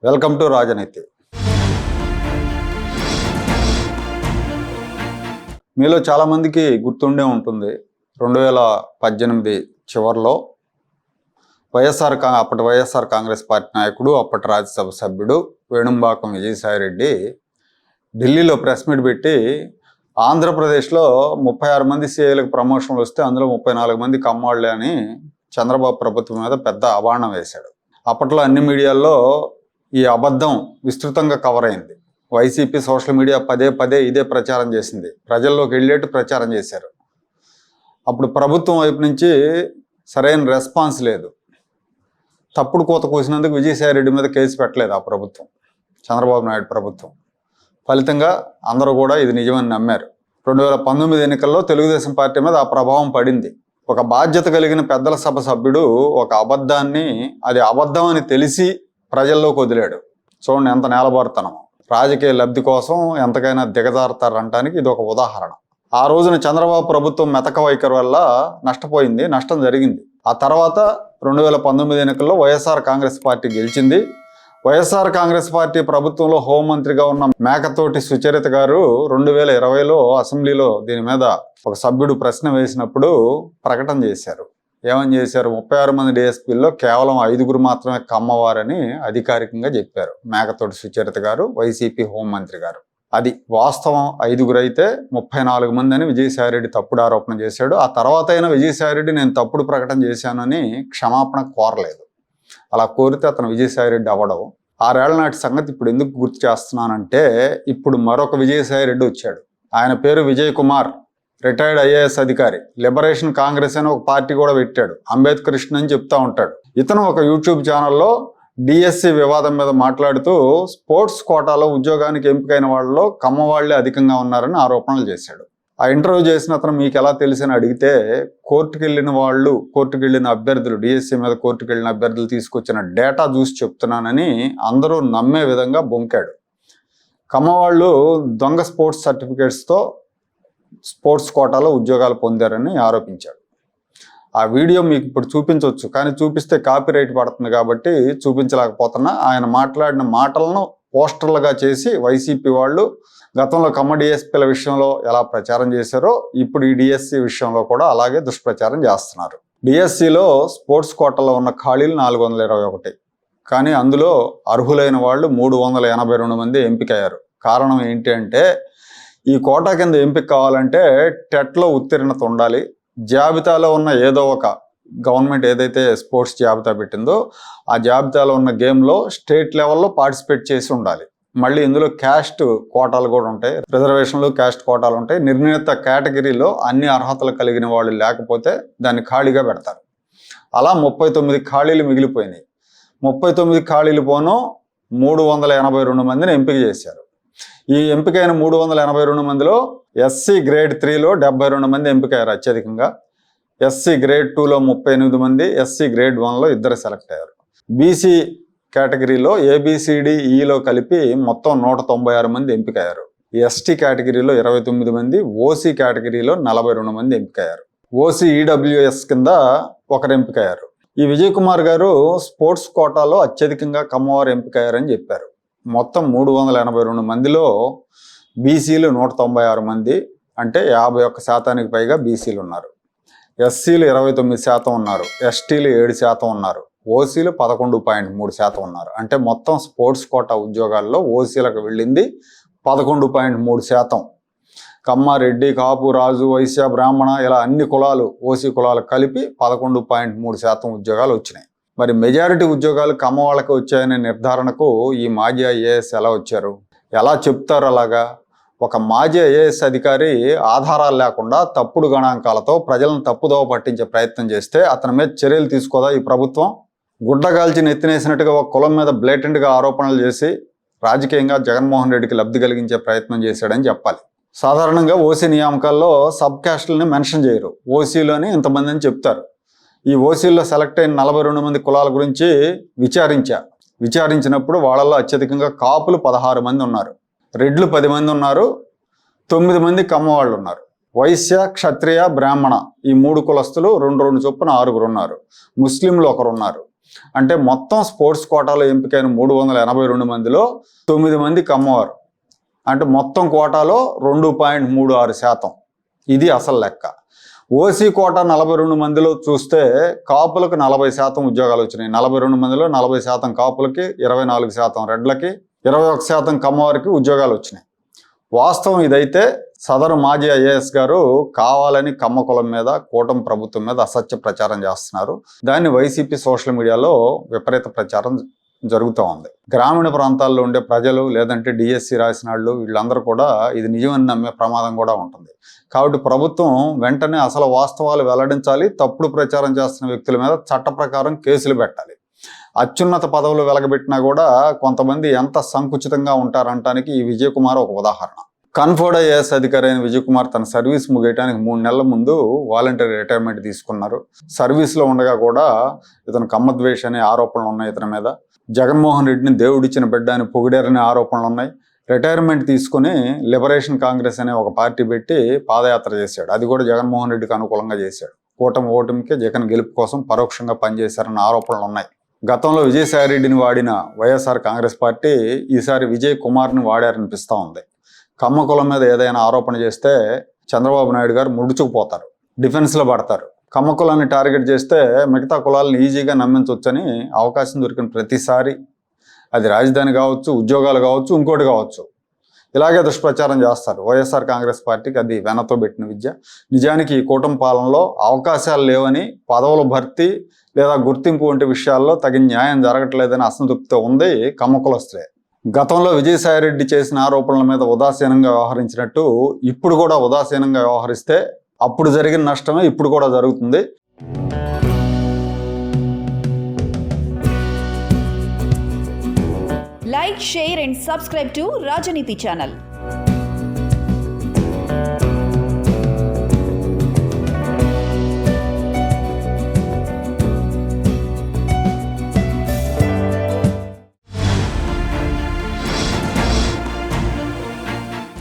Welcome to రాజనీతి. మీలో చాలామందికి గుర్తుండే ఉంటుంది, 2018 చివరిలో అప్పటి వైఎస్ఆర్ కాంగ్రెస్ పార్టీ నాయకుడు, అప్పటి రాజ్యసభ సభ్యుడు వేణుంబాకం విజయసాయిరెడ్డి ఢిల్లీలో ప్రెస్ మీట్ పెట్టి ఆంధ్రప్రదేశ్లో 36 మంది సీఏలకు ప్రమోషన్లు వస్తే అందులో 34 మంది కమ్మాళ్ళే అని చంద్రబాబు ప్రభుత్వం మీద పెద్ద అబాండం వేశాడు. అప్పట్లో అన్ని మీడియాల్లో ఈ అబద్ధం విస్తృతంగా కవర్ అయింది. వైసీపీ సోషల్ మీడియా పదే ఇదే ప్రచారం చేసింది, ప్రజల్లోకి వెళ్ళేట్టు ప్రచారం చేశారు. అప్పుడు ప్రభుత్వం వైపు నుంచి సరైన రెస్పాన్స్ లేదు. తప్పుడు కోత కూసినందుకు విజయసాయిరెడ్డి మీద కేసు పెట్టలేదు ఆ ప్రభుత్వం, చంద్రబాబు నాయుడు ప్రభుత్వం. ఫలితంగా అందరూ కూడా ఇది నిజమని నమ్మారు. 2019 ఎన్నికల్లో తెలుగుదేశం పార్టీ మీద ఆ ప్రభావం పడింది. ఒక బాధ్యత కలిగిన పెద్దల సభ సభ్యుడు ఒక అబద్ధాన్ని అది అబద్ధం అని తెలిసి ప్రజల్లోకి వదిలాడు. చూడండి ఎంత నేలబారుతనం. రాజకీయ లబ్ధి కోసం ఎంతకైనా దిగజారుతారంటానికి ఇది ఒక ఉదాహరణ. ఆ రోజున చంద్రబాబు ప్రభుత్వం మెతక వైఖరి వల్ల నష్టం జరిగింది. ఆ తర్వాత 2019 ఎన్నికల్లో వైఎస్ఆర్ కాంగ్రెస్ పార్టీ గెలిచింది. వైఎస్ఆర్ కాంగ్రెస్ పార్టీ ప్రభుత్వంలో హోంమంత్రిగా ఉన్న మేకతోటి సుచరిత గారు 2020లో అసెంబ్లీలో దీని మీద ఒక సభ్యుడు ప్రశ్న వేసినప్పుడు ప్రకటన చేశారు. ఏమని చేశారు? 36 మంది డిఎస్పీల్లో కేవలం 5 మాత్రమే కమ్మవారని అధికారికంగా చెప్పారు మేకతోటి సుచరిత గారు, వైసీపీ హోంమంత్రి గారు. అది వాస్తవం. 5 అయితే 34 మంది అని విజయసాయిరెడ్డి తప్పుడు ఆరోపణ చేశాడు. ఆ తర్వాత అయినా విజయసాయిరెడ్డి నేను తప్పుడు ప్రకటన చేశానని క్షమాపణ కోరలేదు. అలా కోరితే అతను విజయసాయిరెడ్డి అవ్వడం. 6 ఏళ్ల నాటి సంగతి ఇప్పుడు ఎందుకు గుర్తు చేస్తున్నానంటే, ఇప్పుడు మరొక విజయసాయిరెడ్డి వచ్చాడు. ఆయన పేరు విజయ్ కుమార్, రిటైర్డ్ ఐఏఎస్ అధికారి. లిబరేషన్ కాంగ్రెస్ అని ఒక పార్టీ కూడా పెట్టాడు. అంబేద్కరిస్ట్ అని చెప్తా ఉంటాడు. ఇతను ఒక యూట్యూబ్ ఛానల్లో డిఎస్సి వివాదం మీద మాట్లాడుతూ స్పోర్ట్స్ కోటాలో ఉద్యోగానికి ఎంపికైన వాళ్ళలో కమ్మవాళ్లే అధికంగా ఉన్నారని ఆరోపణలు చేశాడు. ఆ ఇంటర్వ్యూ చేసిన అతను మీకు ఎలా తెలిసని అడిగితే, కోర్టుకు వెళ్ళిన అభ్యర్థులు, డిఎస్సి మీద కోర్టుకు వెళ్ళిన అభ్యర్థులు తీసుకొచ్చిన డేటా చూసి చెప్తున్నానని అందరూ నమ్మే విధంగా బొంకాడు. కమ్మవాళ్ళు దొంగ స్పోర్ట్స్ సర్టిఫికేట్స్తో స్పోర్ట్స్ కోటాలో ఉద్యోగాలు పొందారని ఆరోపించాడు. ఆ వీడియో మీకు ఇప్పుడు చూపించవచ్చు, కానీ చూపిస్తే కాపీరైట్ పడుతుంది కాబట్టి చూపించలేకపోతున్నా. ఆయన మాట్లాడిన మాటలను పోస్టర్లుగా చేసి వైసీపీ వాళ్ళు గతంలో కమ్మ డిఎస్పీల విషయంలో ఎలా ప్రచారం చేశారో ఇప్పుడు ఈ డిఎస్సి విషయంలో కూడా అలాగే దుష్ప్రచారం చేస్తున్నారు. డిఎస్సిలో స్పోర్ట్స్ కోటాలో ఉన్న ఖాళీలు 421, కానీ అందులో అర్హులైన వాళ్ళు 382 మంది ఎంపికయ్యారు. కారణం ఏంటి అంటే, ఈ కోటా కింద ఎంపిక కావాలంటే టెట్లో ఉత్తీర్ణత ఉండాలి. జాబితాలో ఉన్న ఏదో ఒక గవర్నమెంట్ ఏదైతే స్పోర్ట్స్ జాబితా పెట్టిందో ఆ జాబితాలో ఉన్న గేమ్లో స్టేట్ లెవెల్లో పార్టిసిపేట్ చేసి ఉండాలి. మళ్ళీ ఇందులో క్యాస్ట్ కోటాలు కూడా ఉంటాయి, రిజర్వేషన్లు క్యాస్ట్ కోటాలు ఉంటాయి. నిర్ణీత కేటగిరీలో అన్ని అర్హతలు కలిగిన వాళ్ళు లేకపోతే దాన్ని ఖాళీగా పెడతారు. అలా 39 ఖాళీలు మిగిలిపోయినాయి. 39 ఖాళీలు పోను 382 మందిని ఎంపిక చేశారు. ఈ ఎంపికైన 382 మందిలో ఎస్సీ గ్రేడ్ 3లో 72 మంది ఎంపికయ్యారు అత్యధికంగా. ఎస్సీ గ్రేడ్ 2లో 38 మంది, ఎస్సీ గ్రేడ్ 1లో 2 సెలెక్ట్ అయ్యారు. బీసీ కేటగిరీలో ABCDEలో కలిపి మొత్తం 196 మంది ఎంపికయ్యారు. ఎస్టీ కేటగిరీలో 29 మంది, ఓసీ కేటగిరీలో 42 మంది ఎంపికయ్యారు. ఓసీ EWS కింద 1 ఎంపికయ్యారు. ఈ విజయ్ కుమార్ గారు స్పోర్ట్స్ కోటాలో అత్యధికంగా కమ్మవారు ఎంపికయ్యారని చెప్పారు. మొత్తం 382 మందిలో బీసీలు 196 మంది, అంటే 51% పైగా బీసీలు ఉన్నారు. ఎస్సీలు 29% ఉన్నారు, ఎస్టీలు 7% ఉన్నారు, ఓసీలు 11.3% ఉన్నారు. అంటే మొత్తం స్పోర్ట్స్ కోటా ఉద్యోగాల్లో ఓసీలకు వెళ్ళింది 11.3%. కమ్మ, రెడ్డి, కాపు, రాజు, వైశ్య, బ్రాహ్మణ ఇలా అన్ని కులాలు, ఓసీ కులాలు కలిపి 11.3% ఉద్యోగాలు వచ్చినాయి. మరి మెజారిటీ ఉద్యోగాలు కమ్మ వాళ్ళకి వచ్చాయనే నిర్ధారణకు ఈ మాజీ ఐఏఎస్ ఎలా వచ్చారు? ఎలా చెప్తారు అలాగా? ఒక మాజీ ఐఏఎస్ అధికారి ఆధారాలు లేకుండా తప్పుడు గణాంకాలతో ప్రజలను తప్పుదోవ పట్టించే ప్రయత్నం చేస్తే అతని మీద చర్యలు తీసుకోదా ఈ ప్రభుత్వం? గుడ్డగాల్చి నెత్తినేసినట్టుగా ఒక కులం మీద బ్లేటెంట్గా ఆరోపణలు చేసి రాజకీయంగా జగన్మోహన్ రెడ్డికి లబ్ధి కలిగించే ప్రయత్నం చేశాడని చెప్పాలి. సాధారణంగా ఓసీ నియామకాల్లో సబ్ క్యాస్టులని మెన్షన్ చేయరు. ఓసీలోని ఇంతమంది అని చెప్తారు. ఈ ఓసీల్లో సెలెక్ట్ అయిన 42 మంది కులాల గురించి విచారించినప్పుడు వాళ్ళల్లో అత్యధికంగా కాపులు 16 మంది ఉన్నారు, రెడ్లు 10 మంది ఉన్నారు, 9 మంది కమ్మవాళ్ళు ఉన్నారు. వైశ్య, క్షత్రియ, బ్రాహ్మణ ఈ 3 కులస్తులు 2 చొప్పున 6 ఉన్నారు. ముస్లింలు 1 ఉన్నారు. అంటే మొత్తం స్పోర్ట్స్ కోటాలో ఎంపికైన 382 మందిలో 9 మంది కమ్మవారు. అంటే మొత్తం కోటాలో 2.36%. ఇది అసలు లెక్క. ఓసీ కోటా 42 మందిలో చూస్తే కాపులకు 40% ఉద్యోగాలు వచ్చినాయి. 42 మందిలో 40% కాపులకి, 24% రెడ్లకి, 21% కమ్మవారికి ఉద్యోగాలు వచ్చినాయి. వాస్తవం ఇదైతే సదరు మాజీ ఐఏఎస్ గారు కావాలని కమ్మ కులం మీద, కూటమి ప్రభుత్వం మీద అసత్య ప్రచారం చేస్తున్నారు. దాన్ని వైసీపీ సోషల్ మీడియాలో విపరీత ప్రచారం జరుగుతూ ఉంది. గ్రామీణ ప్రాంతాల్లో ఉండే ప్రజలు లేదంటే డిఎస్సి రాసిన వాళ్ళు వీళ్ళందరూ కూడా ఇది నిజమని నమ్మే ప్రమాదం కూడా ఉంటుంది. కాబట్టి ప్రభుత్వం వెంటనే అసలు వాస్తవాలు వెల్లడించాలి. తప్పుడు ప్రచారం చేస్తున్న వ్యక్తుల మీద చట్ట ప్రకారం కేసులు పెట్టాలి. అత్యున్నత పదవులు వెలగబెట్టినా కూడా కొంతమంది ఎంత సంకుచితంగా ఉంటారంటానికి ఈ విజయ్ కుమార్ ఒక ఉదాహరణ. కన్ఫర్డ్ ఐఏఎస్ అధికారి అయిన విజయ్ కుమార్ తన సర్వీస్ ముగియటానికి 3 నెలల ముందు వాలంటరీ రిటైర్మెంట్ తీసుకున్నారు. సర్వీస్లో ఉండగా కూడా ఇతను కమ్మద్వేష్ అనే ఆరోపణలు ఉన్నాయి ఇతని మీద. జగన్మోహన్ రెడ్డిని దేవుడిచ్చిన బిడ్డ అని పొగిడారనే ఆరోపణలు ఉన్నాయి. రిటైర్మెంట్ తీసుకుని లిబరేషన్ కాంగ్రెస్ అనే ఒక పార్టీ పెట్టి పాదయాత్ర చేశాడు. అది కూడా జగన్మోహన్ రెడ్డికి అనుకూలంగా చేశాడు. కూటమి ఓటమికి జగన్ గెలుపు కోసం పరోక్షంగా పనిచేశారన్న ఆరోపణలు ఉన్నాయి. గతంలో విజయసాయి రెడ్డిని వాడిన వైఎస్ఆర్ కాంగ్రెస్ పార్టీ ఈసారి విజయ్ కుమార్ని వాడారనిపిస్తూ ఉంది. కమ్మ కులం మీద ఏదైనా ఆరోపణ చేస్తే చంద్రబాబు నాయుడు గారు ముడుచుకుపోతారు, డిఫెన్స్లో పడతారు. కమ్మ కులాన్ని టార్గెట్ చేస్తే మిగతా కులాలను ఈజీగా నమ్మించవచ్చని అవకాశం దొరికిన ప్రతిసారి, అది రాజధాని కావచ్చు, ఉద్యోగాలు కావచ్చు, ఇంకోటి కావచ్చు, ఇలాగే దుష్ప్రచారం చేస్తారు. వైఎస్ఆర్ కాంగ్రెస్ పార్టీకి అది వెనతో పెట్టిన విద్య. నిజానికి ఈ కూటమి పాలనలో అవకాశాలు లేవని, పదవుల భర్తీ లేదా గుర్తింపు వంటి విషయాల్లో తగిన న్యాయం జరగట్లేదని అసంతృప్తితో ఉంది కమ్మ కులస్తులే. గతంలో విజయసాయిరెడ్డి చేసిన ఆరోపణల మీద ఉదాసీనంగా వ్యవహరించినట్టు ఇప్పుడు కూడా ఉదాసీనంగా వ్యవహరిస్తే అప్పుడు జరిగిన నష్టమే ఇప్పుడు కూడా జరుగుతుంది. Like, share and subscribe to Rajaniti channel.